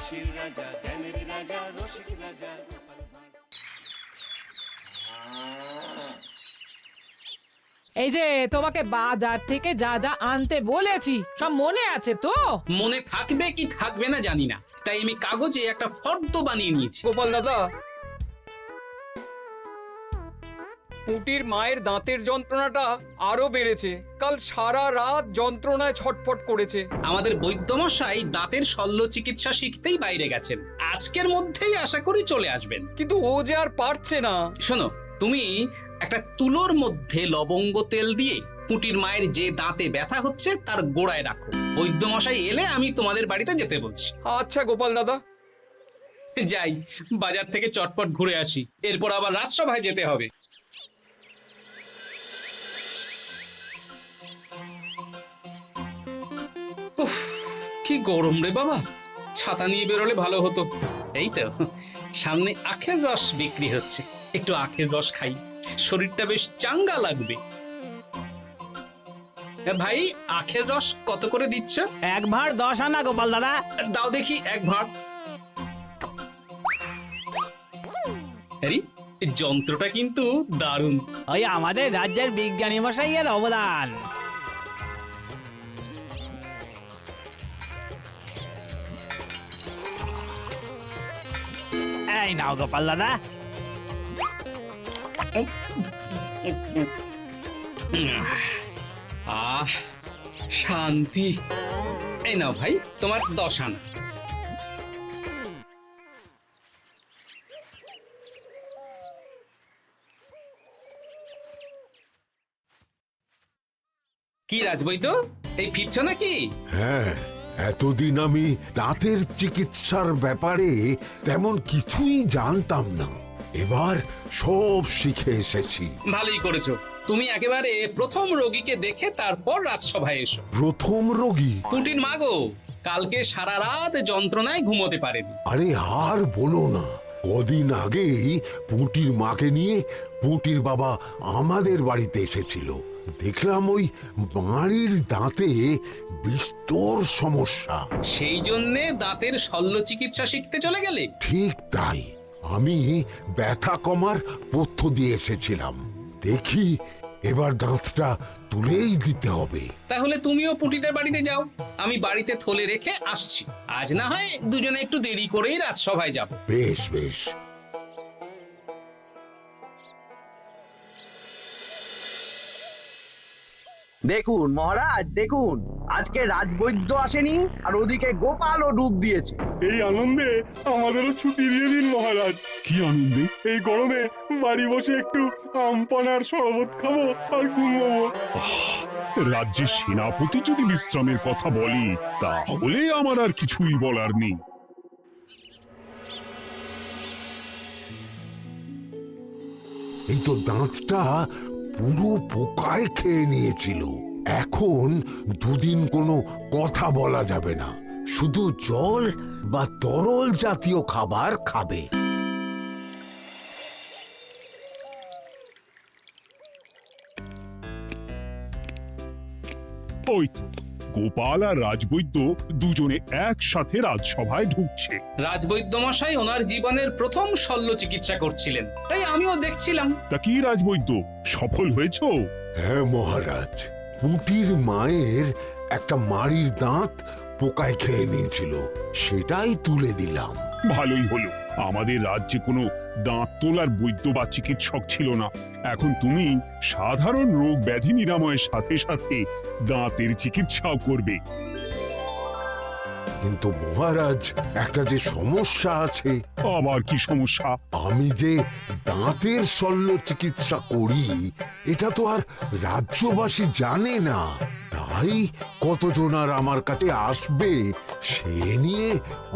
হাসির রাজা, জ্ঞানের রাজা, রসিক রাজা। এই যে তোমাকে বাজার থেকে যা যা আনতে বলেছি সব মনে আছে তো? মনে থাকবে কি থাকবে না জানি না, তাই আমি কাগজে একটা ফর্দ বানিয়ে নিয়েছি। গোপাল দাদা, পুটির মায়ের দাঁতের যন্ত্রণাটা আরো বেড়েছে। কাল সারা রাত যন্ত্রণায় ছটফট করেছে। আমাদের বৈদ্যমশাই দাঁতের শল্য চিকিৎসা শিখতেই বাইরে গেছেন, আজকের মধ্যেই আশা করি চলে আসবেন। কিন্তু ও যে আর পারছে না। শোনো, তুমি একটা তুলোর মধ্যে লবঙ্গ তেল দিয়ে পুটির মায়ের যে দাঁতে ব্যথা হচ্ছে তার গোড়ায় রাখো। বৈদ্যমশাই এলে আমি তোমাদের বাড়িতে যেতে বলছি। আচ্ছা গোপাল দাদা। যাই, বাজার থেকে চটপট ঘুরে আসি, এরপর আবার রাজসভায় যেতে হবে। উফ, কি গরম রে বাবা, ছাতা নিয়ে বেরোলে ভালো হতো। এই তো সামনে আখের রস বিক্রি হচ্ছে, একটু আখের রস খাই, শরীরটা বেশ চাঙ্গা লাগবে। ভাই, আখের রস কত করে দিচ্ছ? 1 ভাঁড় 10 আনা গোপাল দাদা। দাও দেখি 1 ভাঁড়। আরে, এই যন্ত্রটা কিন্তু দারুণ। ওই আমাদের রাজ্যের বিজ্ঞানী মশাইয়ের অবদান। এই নাও গোপাল দাদা। আহ, শান্তি। এই নাও ভাই, তোমার 10 আনা। কি রাজবৈদ্য, এই ফিরছ নাকি? হ্যাঁ, এতদিন আমি দাঁতের চিকিৎসার ব্যাপারে তেমন কিছুই জানতাম না, এবার সব শিখে এসেছি। ভালোই করেছো, তুমি একেবারে প্রথম রোগীকে দেখে তারপর রাজসভায় এসো। প্রথম রোগী? পুটির মা গো, কালকে সারা রাত যন্ত্রণায় ঘুমোতে পারেনি। আরে আর বলো না, কদিন আগেই পুঁটির মাকে নিয়ে পুঁটির বাবা আমাদের বাড়িতে এসেছিল। দেখলাম ওই বাড়ির দাঁতে বিস্তর সমস্যা। সেই জন্যে দাঁতের শল্য চিকিৎসা শিখতে চলে গেলে? ঠিক তাই, আমি ব্যথা কমার পথ্য দিয়ে এসেছিলাম। দেখি এবার দাঁতটা তুলেই দিতে হবে। তাহলে তুমিও পুটিদের বাড়িতে যাও, আমি বাড়িতে থলে রেখে আসছি। আজ না হয় দুজনে একটু দেরি করেই রাজসভায় যাব। বেশ বেশ। দেখুন মহারাজ, দেখুন আজকে রাজবৈদ্য আসেনি, আর ওদিকে গোপালও ডুব দিয়েছে। এই আনন্দে আমাদেরও ছুটি দিয়ে দিন মহারাজ। কি আনন্দে? এই গরমে বাড়ি বসে একটু আমপানার শরবত খাবো আর ঘুমবো। রাজ্যের সেনাপতি যদি বিশ্রামের কথা বলি, তাহলে আমার আর কিছুই বলার নেই। এই তো দাঁতটা পুরো পোকায় খেয়ে নিয়েছিল। এখন দুদিন কোনো কথা বলা যাবে না, শুধু জল বা তরল জাতীয় খাবার খাবে। ওই তো গোপাল আর রাজবৈদ্য দুজনে একসাথে রাজসভায় ঢুকছে। রাজবৈদ্য মশাই ওনার জীবনের প্রথম শল্য চিকিৎসা করছিলেন, তাই আমিও দেখছিলাম। তা কি রাজবৈদ্য, সফল হয়েছ? হ্যাঁ মহারাজ, পুঁটির মায়ের একটা মাড়ির দাঁত পোকায় খেয়ে নিয়েছিল, সেটাই তুলে দিলাম। ভালোই হলো, আমাদের রাজ্যে কোনো দাঁত তোলার বৈদ্য বা চিকিৎসক ছিল না। এখন তুমি সাধারণ রোগ ব্যাধি নিরাময়ের সাথে সাথে দাঁতের চিকিৎসাও করবে। কিন্তু মহারাজ, একটা যে সমস্যা আছে। আবার কি সমস্যা? আমি যে দাঁতের শল্য চিকিৎসা করি এটা তো আর রাজ্যবাসী জানে না, তাই কতজন আর আমার কাছে আসবে সে নিয়ে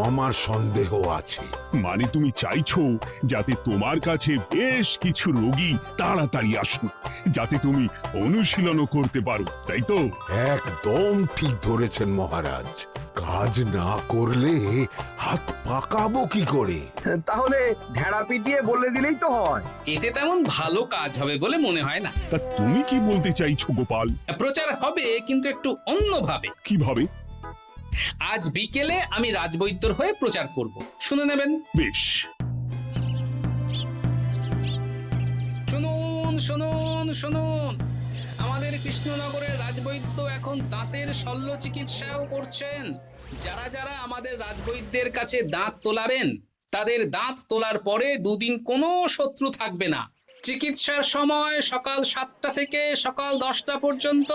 আমার সন্দেহ আছে। মানে তুমি চাইছো যাতে তোমার কাছে বেশ কিছু রোগী তাড়াতাড়ি আসুক, যাতে তুমি অনুশীলনও করতে পারো, তাই তো? একদম ঠিক ধরেছেন মহারাজ, কাজ না করলে হাত পাকাবো কি করে? তাহলে ঢেড়া পিটিয়ে বলে দিলেই তো হয়। এতে তেমন ভালো কাজ হবে বলে মনে হয় না। তা তুমি কি বলতে চাইছো গোপাল? প্রচার হবে, কিন্তু একটু অন্যভাবে। কিভাবে? আজ বিকেলে আমি রাজবৈদ্যর হয়ে প্রচার করব, শুনে নেবেন। বেশ। শুনুন শুনুন শুনুন, আমাদের কৃষ্ণনগরের রাজবৈদ্য এখন দাঁতের শল্য চিকিৎসাও করছেন। যারা যারা আমাদের রাজবৈদ্যের কাছে দাঁত তোলাবেন, তাদের দাঁত তোলার পরে দুদিন কোনো শত্রু থাকবে না। চিকিৎসার সময় সকাল 7টা থেকে সকাল 10টা পর্যন্ত।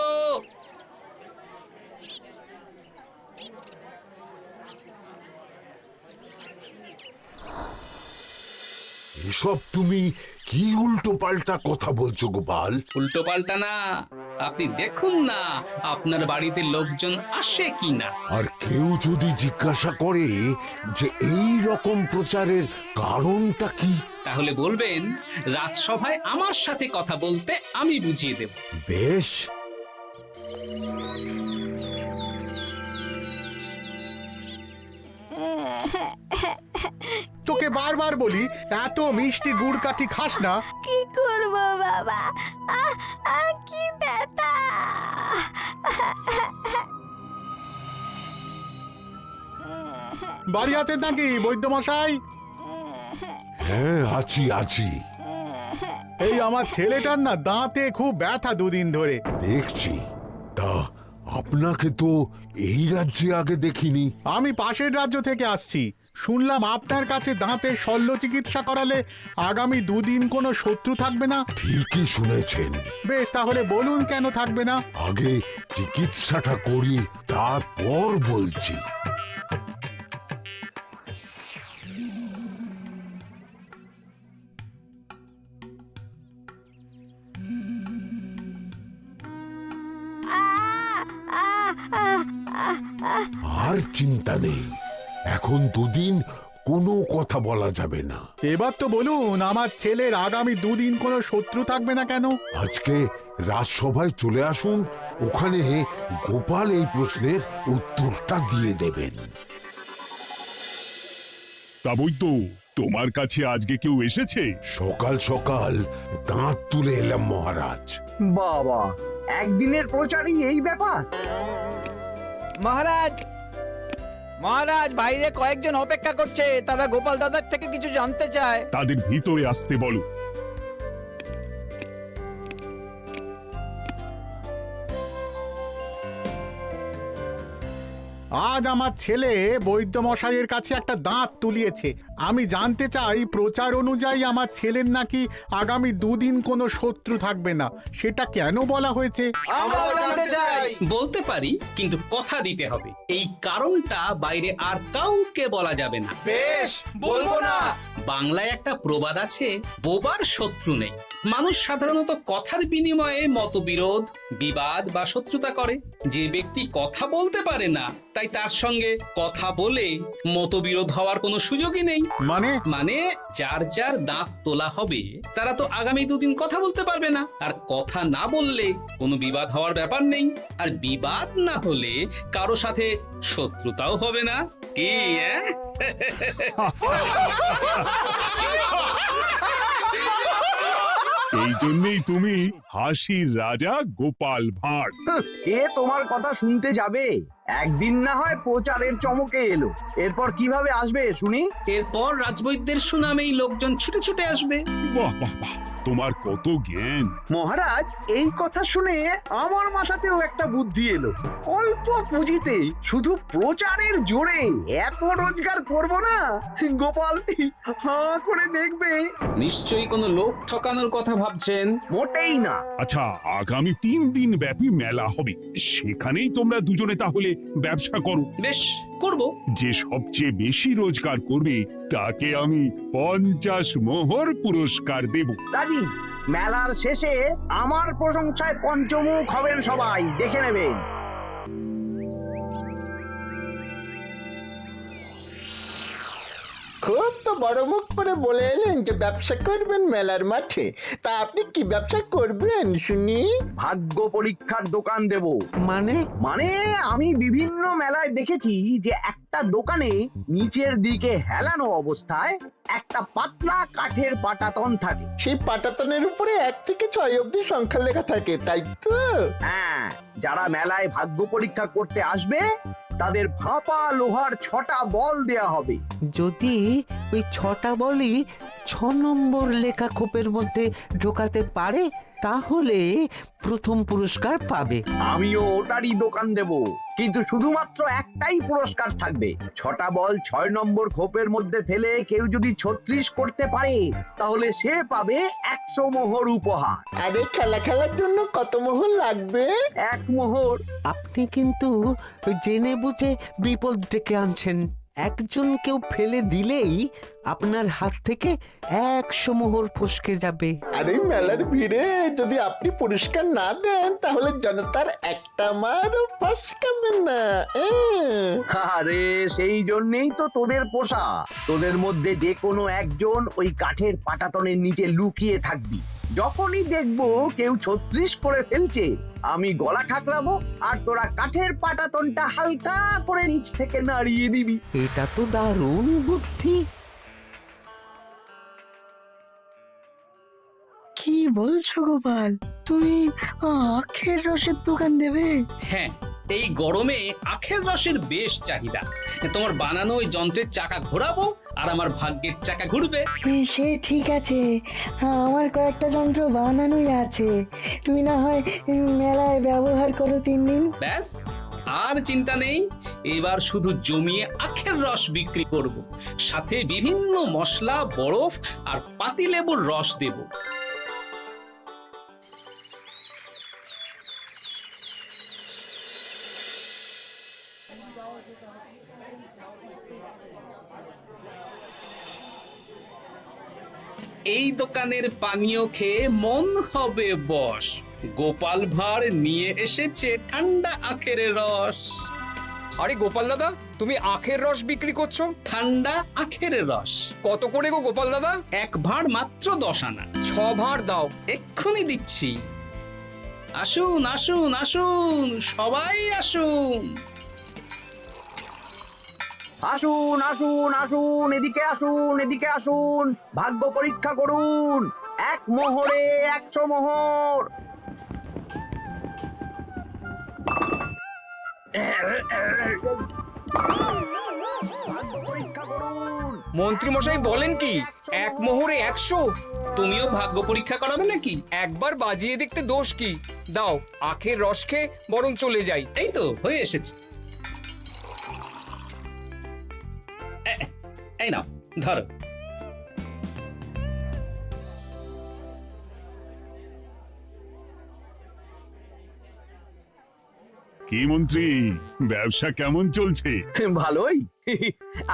এসব তুমি কি উল্টো পাল্টা কথা বলছো গোপাল? উল্টো পাল্টা না, আপনি দেখুন না আপনার বাড়িতে লোকজন আসে কি না। আর কেউ যদি জিজ্ঞাসা করে যে এই রকম প্রচারের কারণটা কি, তাহলে বলবেন রাজসভায় আমার সাথে কথা বলতে আমি বুঝিয়ে দেব। বেশ। তোকে বারবার বলি এত মিষ্টি গুড় কাঠি খাস না। কি করব বাবা, কি ব্যথা। বাড়ি আছেন নাকি বৈদ্য মশাই? হ্যাঁ, আছি আছি। এই আমার ছেলেটার না দাঁতে খুব ব্যথা দুদিন ধরে। দেখছি। তা আপনাকে তো এই রাজ্যে আগে দেখিনি। আমি পাশের রাজ্য থেকে আসছি। শুনলাম আপনার কাছে দাঁতের শল্য চিকিৎসা করালে আগামী দুদিন কোনো শত্রু থাকবে না। ঠিকই শুনেছেন। বেশ, তাহলে বলুন কেন থাকবে না? আগে চিকিৎসাটা করি, তারপর বলছি। আর চিন্তা নেই, এখন দুদিন কোনো কথা বলা যাবে না। এবার তো বলুন আমার ছেলের আগামী দুদিন কোনো শত্রু থাকবে না কেন? আজকে রাজসভায় চলে আসুন, ওখানে গোপাল এই প্রশ্নের উত্তরটা দিয়ে দেবেন। তা বৈদ্য, তোমার কাছে আজকে কেউ এসেছে? সকাল সকাল দাঁত তুলে এলাম মহারাজ। বাবা, একদিনের প্রচারই এই ব্যাপার? মহারাজ, মহারাজ, বাইরে কয়েকজন অপেক্ষা করছে, তারা গোপাল দাদার থেকে কিছু জানতে চায়। তাদের ভিতরে আসতে বলো। আজ আমার ছেলে বৈদ্য মশাইয়ের কাছে একটা দাঁত তুলিয়েছে। আমি জানতে চাই প্রচার অনুযায়ী আমার ছেলের নাকি আগামী দুদিন কোনো শত্রু থাকবে না, সেটা কেন বলা হয়েছে? আমরাও জানতে চাই। বলতে পারি, কিন্তু কথা দিতে হবে। এই কারণটা বাইরে আর কাউকে বলা যাবে না। বেশ, বলবো না। বাংলায় একটা প্রবাদ আছে, বোবার শত্রু নেই। মানুষ সাধারণত কথার বিনিময়ে মতবিরোধ, বিবাদ বা শত্রুতা করে। যে ব্যক্তি কথা বলতে পারে না, তাই তার সঙ্গে কথা বলে মতবিরোধ হওয়ার কোনো সুযোগই নেই। মানে যার যার দাঁত তোলা হবে, তারা তো আগামী দুদিন কথা বলতে পারবে না। আর কথা না বললে কোনো বিবাদ হওয়ার ব্যাপার নেই। আর বিবাদ না হলে কারো সাথে শত্রুতাও হবে না। কি এই জন্যই তুমি হাসির রাজা গোপাল ভাঁড়। কে তোমার কথা শুনতে যাবে? একদিন না হয় প্রচারের চমকে এলো, এরপর কিভাবে আসবে শুনি? এরপর রাজবৈদ্যের সুনামেই লোকজন ছুটে ছুটে আসবে। বাহ বাহ বাহ, তোমার কত জ্ঞান! মহারাজ, এই কথা শুনে আমার মাথাতেও একটা বুদ্ধি এলো। অল্প পুঁজিতে শুধু প্রচারের জোরে এত রোজগার করব না, গোপাল হাঁ করে দেখবে। নিশ্চয়ই কোনো লোক ঠকানোর কথা ভাবছেন। মোটেই না। আচ্ছা, আগামী 3 দিন ব্যাপী মেলা হবে, সেখানেই তোমরা দুজনে তাহলে ব্যবসা করো। বেশ, করব। যে সবচেয়ে বেশি রোজগার করবে তাকে আমি 50 মোহর পুরস্কার দেব। রাজীব, মেলার শেষে আমার প্রশংসায় পঞ্চমুখ হবেন সবাই, দেখে নেবেন। খুব তো বড় মুখ করে বলে এলেন যে ব্যবসা করবেন মেলার মাঠে। তা আপনি কি ব্যবসা করবেন শুনি? ভাগ্য পরীক্ষার দোকান দেব। মানে? মানে আমি বিভিন্ন মেলায় দেখেছি যে একটা দোকানে নিচের দিকে হেলানো অবস্থায় একটা পাতলা কাঠের পাটাতন থাকে। সেই পাটাতনের উপরে 1 থেকে 6 অবধি সংখ্যা লেখা থাকে, তাই তো? হ্যাঁ, যারা মেলায় ভাগ্য পরীক্ষা করতে আসবে তাদের ফাঁপা লোহার 6টা বল দেয়া হবে। যদি ওই 6টা বলই 6 নম্বর লেখা খোপের মধ্যে ঢোকাতে পারে তাহলে প্রথম পুরস্কার পাবে। আমিও ওটারই দোকান দেব, কিন্তু শুধুমাত্র একটাই পুরস্কার থাকবে। 6টা বল 6 নম্বর খোপের মধ্যে ফেলে কেউ যদি 36 করতে পারে তাহলে সে পাবে 100 মোহর উপহার। আরে খেলার জন্য কত মোহর লাগবে? 1 মোহর। আপনি কিন্তু জেনে বুঝে বিপদ ডেকে আনছেন। একজন কেউ ফেলে দিলেই আপনার হাত থেকে 100 মোহর ফসকে যাবে। আরে মেলার ভিড়ে যদি আপনি পুরস্কার না দেন তাহলে জনতার একটা মারও ফসকাবে না। আরে সেই জন্যই তো তোদের পোষা। তোদের মধ্যে যে কোনো একজন ওই কাঠের পাটাতনের নিচে লুকিয়ে থাকবি। যখনই দেখবো কেউ 36 করে ফেলছে আমি গলা ঠাকরাবো আর তোরা কাঠের পাটাতনটা হালকা করে নিচ থেকে নাড়িয়ে দিবি। এটা তো দারুণ বুদ্ধি। কি বলছো গোপাল, তুমি আখের রসের দোকান দেবে? হ্যাঁ, এই গরমে আখের রসের বেশ চাহিদা। তোমার বানানো ওই যন্ত্রের চাকা ঘোরাবো আর আমার ভাগ্যের চাকা ঘুরবে। সে ঠিক আছে, আমার কয়েকটা যন্ত্র বানানোই আছে, তুমি না হয় মেলায় ব্যবহার করো 3 দিন। ব্যাস, আর চিন্তা নেই। এবার শুধু জমিয়ে আখের রস বিক্রি করব, সাথে বিভিন্ন মশলা, বরফ আর পাতিলেবুর রস দেব। এই দোকানের পানীয় খেয়ে মন হবে বশ। গোপাল ভাঁড় নিয়ে এসেছে ঠান্ডা আখের রস। আরে গোপাল দাদা, তুমি আখের রস বিক্রি করছো? ঠান্ডা আখের রস কত করে গো গোপাল দাদা? 1 ভাঁড় মাত্র 10 আনা। 6 ভাঁড় দাও। এক্ষুনি দিচ্ছি। আসুন আসুন আসুন, সবাই আসুন। আসুন আসুন আসুন, এদিকে আসুন, এদিকে আসুন, ভাগ্য পরীক্ষা করুন। 1 মোহরে 100 মোহর। ভাগ্য পরীক্ষা করুন। মন্ত্রী মশাই বলেন কি 1 মোহরে 100? তুমিও ভাগ্য পরীক্ষা করাবে নাকি? একবার বাজিয়ে দেখতে দোষ কি? দাও, আখের রস খেয়ে বরং চলে যাই। এই তো হয়ে এসেছে। এই নাও, ধরো। কি মন্ত্রী, ব্যবসা কেমন চলছে? ভালোই।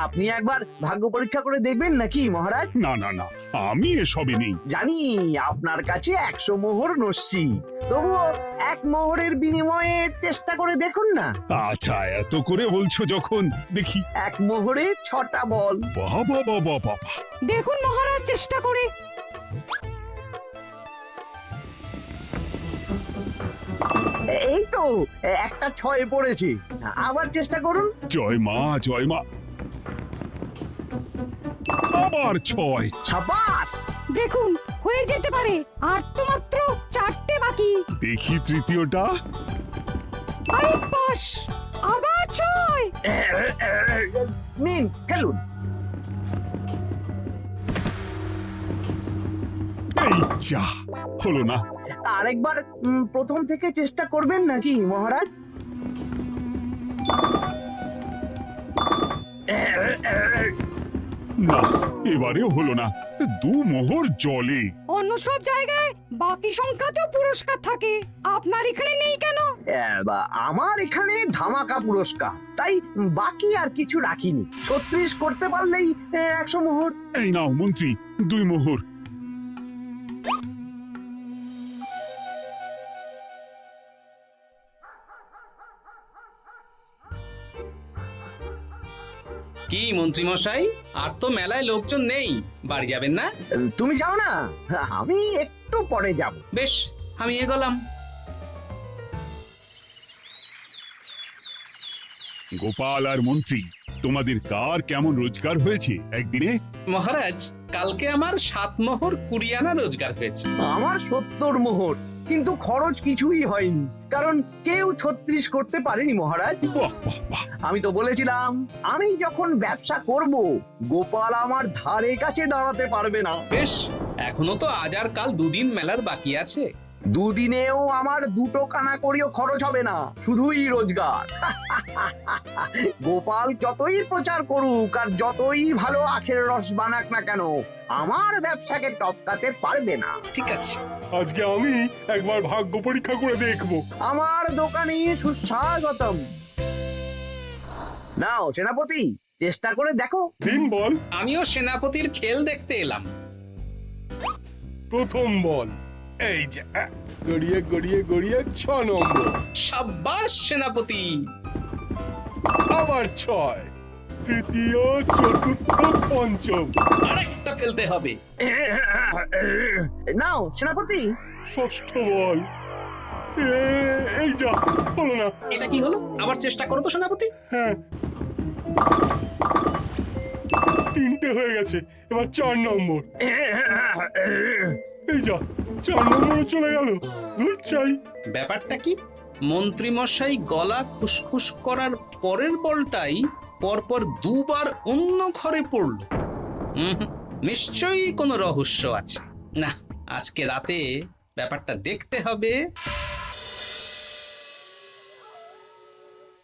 আপনি একবার ভাগ্য পরীক্ষা করে দেখবেন নাকি মহারাজ? না না না, আমি এসবে নেই। জানি আপনার কাছে 100 মোহর নস্যি, তবুও 1 মোহরের বিনিময়ে চেষ্টা করে দেখুন না। আচ্ছা, এত করে বলছো যখন, দেখি। 1 মোহরে 6টা বল। বাবা বাবা বাবা, দেখুন মহারাজ চেষ্টা করে। এই তো একটা 6 পড়েছে, আবার চেষ্টা করুন। জয় মা জয় মা। আবার 6। সাবাস। দেখুন হয়ে যেতে পারে, আর তো মাত্র 4টে বাকি। দেখি তৃতীয়টা। আরে পাস, আবার 6। নিন খেলুন। এই যা, হলো না। আরেকবার প্রথম থেকে চেষ্টা করবেন নাকি মহারাজ? না, এবারেও হলো না। 2 মোহর জলে। অন্য সব জায়গায় বাকি সংখ্যাতেও পুরস্কার থাকে, আপনার এখানে নেই কেন? আমার এখানে ধামাকা পুরস্কার, তাই বাকি আর কিছু রাখিনি। 36 করতে পারলেই 100 মোহর। এই নাও মন্ত্রী, 2 মোহর। কি মন্ত্রী মশাই, আর তো মেলায় লোকজন নেই, বাড়ি যাবেন না? তুমি যাও না, আমি একটু পরে যাব। বেশ, আমি এগোলাম। গোপাল আর মন্ত্রী, তোমাদের কার কেমন রোজগার হয়েছে একদিনে? মহারাজ, কালকে আমার 7 মোহর 20 আনা রোজগার হয়েছে। আমার 70 মোহর। কিন্তু খরচ কিছুই হয়নি, কারণ কেউ 36 করতে পারেনি মহারাজ। বাহ বাহ বাহ, আমি তো বলেছিলাম আমি যখন ব্যবসা করব গোপাল আমার ধারে কাছে দাঁড়াতে পারবে না। বেশ, এখনো তো আজ আর কাল দুদিন মেলার বাকি আছে। দুদিনেও আমার 2 কানা করিও খরচ হবে না, শুধুই রোজগার। গোপাল যতই প্রচার করুক আর যতই ভালো আখের রস বানাক না কেন, আমার ব্যবসাকে টপকাতে পারবে না। ঠিক আছে, আজকে আমি একবার ভাগ্য পরীক্ষা করে দেখবো। আমার দোকানে সুস্বাগতম। নাও সেনাপতি, চেষ্টা করে দেখো। দিন বল। আমিও সেনাপতির খেল দেখতে এলাম। প্রথম বল, এই যে গড়িয়ে গড়িয়ে গড়িয়ে 6 নম্বর, সাব্বাস সেনাপতি। আবার 6, তৃতীয়, চতুর্থ, পঞ্চম, আরেকটা ফেলতে হবে। নাও সেনাপতি, ষষ্ঠ বল। এই যা, হলো না। এটা কি হলো? আবার চেষ্টা করো তো সেনাপতি। হ্যাঁ, 3টে হয়ে গেছে, এবার 4 নম্বর। এই যা, 4 নম্বরে চলে গেল। চাই ব্যাপারটা কি? মন্ত্রী মশাই গলা খুসখুস করার পরের বলটাই পরপর 2 বার অন্য ঘরে পড়ল। নিশ্চয়ই কোনো রহস্য আছে। না, আজকে রাতে ব্যাপারটা দেখতে হবে।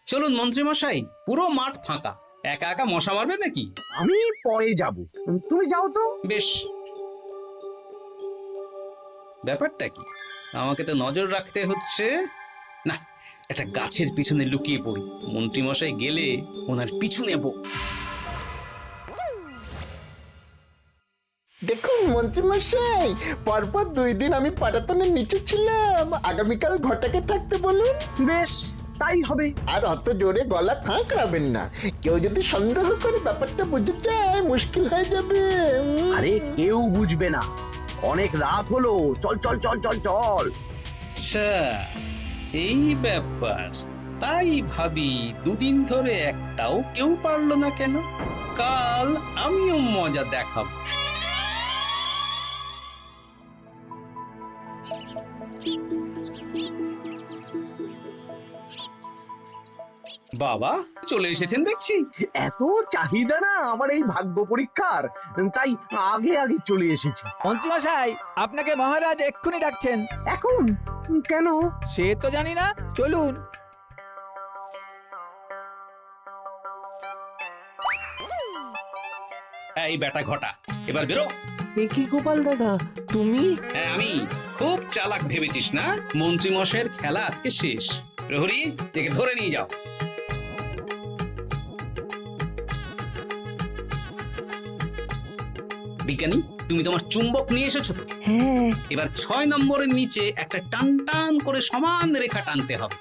চলুন মন্ত্রী মশাই, পুরো মাঠ ফাঁকা, একা একা মশা মারবে নাকি? আমি পরে যাব, তুমি যাও তো। বেশ, ব্যাপারটা কি? আমাকে তো নজর রাখতে হচ্ছে। না, একটা গাছের পিছনে লুকিয়ে পড়ি, মন্ত্রী মশাই গেলে ওনার পিছু নেব। দেখুন মন্ত্রীমশাই, পরপর 2 দিন আমি পাটাতনের নিচে ছিলাম। আগামীকাল ঘরটাকে থাকতে বলুন। বেশ, তাই হবে। আর অত জোরে গলা খাঁকড়াবেন না, কেউ যদি সন্দেহ করে ব্যাপারটা বুঝে যায় মুশকিল হয়ে যাবে। আরে কেউ বুঝবে না, অনেক রাত হলো, চল চল চল চল চল। আচ্ছা, এই ব্যাপার। তাই ভাবি 2 দিন ধরে একটাও কেউ পারলো না কেন? কাল আমিও মজা দেখাবো। বাবা চলে এসেছেন দেখছি। এত চাহিদা না আমার এই ভাগ্য পরীক্ষার, তাই আগে আগে চলে এসেছি। মন্ত্রীমশাই, আপনাকে মহারাজ এক্ষুনি ডাকছেন। এখন কেন? সে তো জানি না, চলুন। এই বেটা ঘটা, এবার বেরো। এ কি গোপাল দাদা, তুমি? হ্যাঁ আমি। খুব চালাক ভেবেছিস না? মন্ত্রী মশাইয়ের খেলা আজকে শেষ। প্রহরী, একে ধরে নিয়ে যাও। বিজ্ঞানী, তুমি তোমার চুম্বক নিয়ে এসেছো তো? হ্যাঁ, এবার 6 নম্বরের নিচে একটা টান টান করে সমান রেখা টানতে হবে,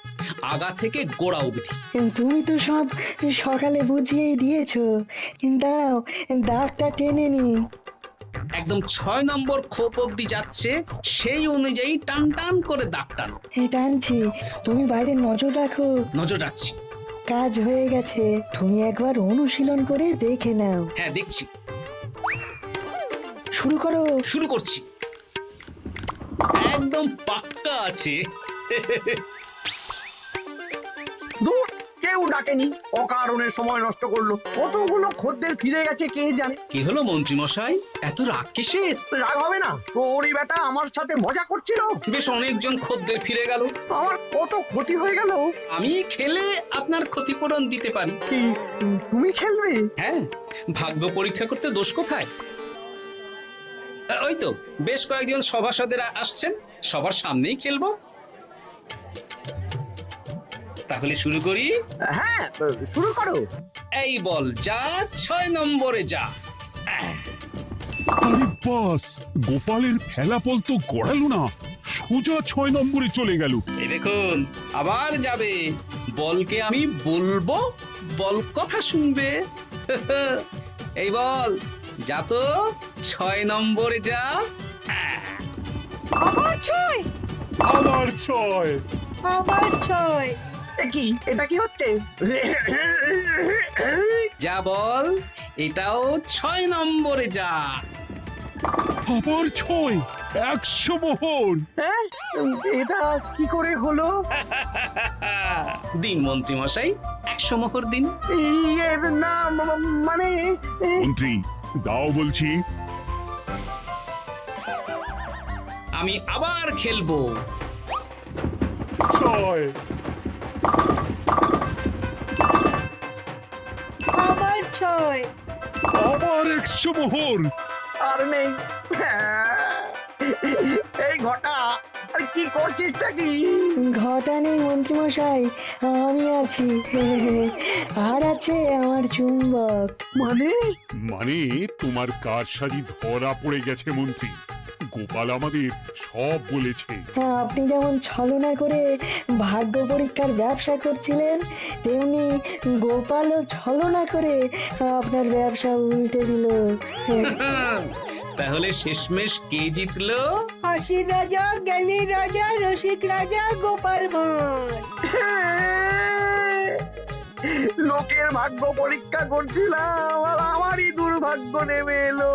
আগা থেকে গোড়া অবধি। তুমি তো সব সকালে বুঝিয়েই দিয়েছো, দাঁড়াও দাগটা টেনে নি। একদম 6 নম্বর খোপ অবধি যাচ্ছে, সেই অনুযায়ী টান টান করে দাগ টানো। টানছি, তুমি বাইরে নজর রাখো। নজর রাখছি। কাজ হয়ে গেছে, তুমি একবার অনুশীলন করে দেখে নাও। হ্যাঁ দেখছি। শুরু করো। শুরু করছি। একদম পাক্কা আছে। দূর, কেউ ডাকেনি, অকারণে সময় নষ্ট করলো। কতগুলো খদ্দের ফিরে গেছে কে জানে। কি হলো মন্ত্রী মশাই, এত রাগ কিসের? রাগ হবে না, ওরই বেটা আমার সাথে মজা করছিল। বেশ, অনেকজন খদ্দের ফিরে গেল, আমার কত ক্ষতি হয়ে গেল। আমি খেলে আপনার ক্ষতিপূরণ দিতে পারি। কি, তুমি খেলবে? হ্যাঁ, ভাগ্য পরীক্ষা করতে দোষ কোথায়? ওই তো বেশ কয়েকজন সভাসদেরা আসছেন, সবার সামনেই খেলবো। তাহলে শুরু করি। হ্যাঁ, শুরু করো। এই বল যা, 6 নম্বরে যা। আরে বাস, গোপালের ফেলাপল তো গড়ালো না, সোজা 6 নম্বরে চলে গেল। এই দেখুন, আবার যাবে। বলকে আমি বলবো, বল কথা শুনবে। এই বল যা তো, 6 নম্বরে যা। আবার 6, আবার 6, আবার 6। কি, এটা কি হচ্ছে? যা বল, এটাও 6 নম্বরে যা। আবার 6, 100 মোহর। হ্যাঁ এটা কি করে হলো? দিন মন্ত্রী মশাই, 100 মোহর দিন। ইয়ে না মানে মন্ত্রী দাও বলছি। আমি আবার খেলবো। 6 আবার 6। আবার 100 মোহর। আর নেই। এই ঘটা আর কি করছিসটা কি? ঘটা নেই মন্ত্রীমশাই, আমি আছি। আর আছে আমার চুম্বক। মানে মানে তোমার কারসাজি ধরা পড়ে গেছে মন্ত্রী। গোপাল আমাদের সব বলেছে। আপনি যেমন ছলনা করে ভাগ্য পরীক্ষার ব্যবসা করছিলেন, তেমনি গোপালও ছলনা করে আপনার ব্যবসা উল্টে দিল। তাহলে শেষমেশ কে জিতলো? হাসির রাজা, জ্ঞানীর রাজা, রসিক রাজা, গোপাল ভাঁড়। লোকের ভাগ্য পরীক্ষা করছিলাম আর আমারই দুর্ভাগ্য নেমে এলো।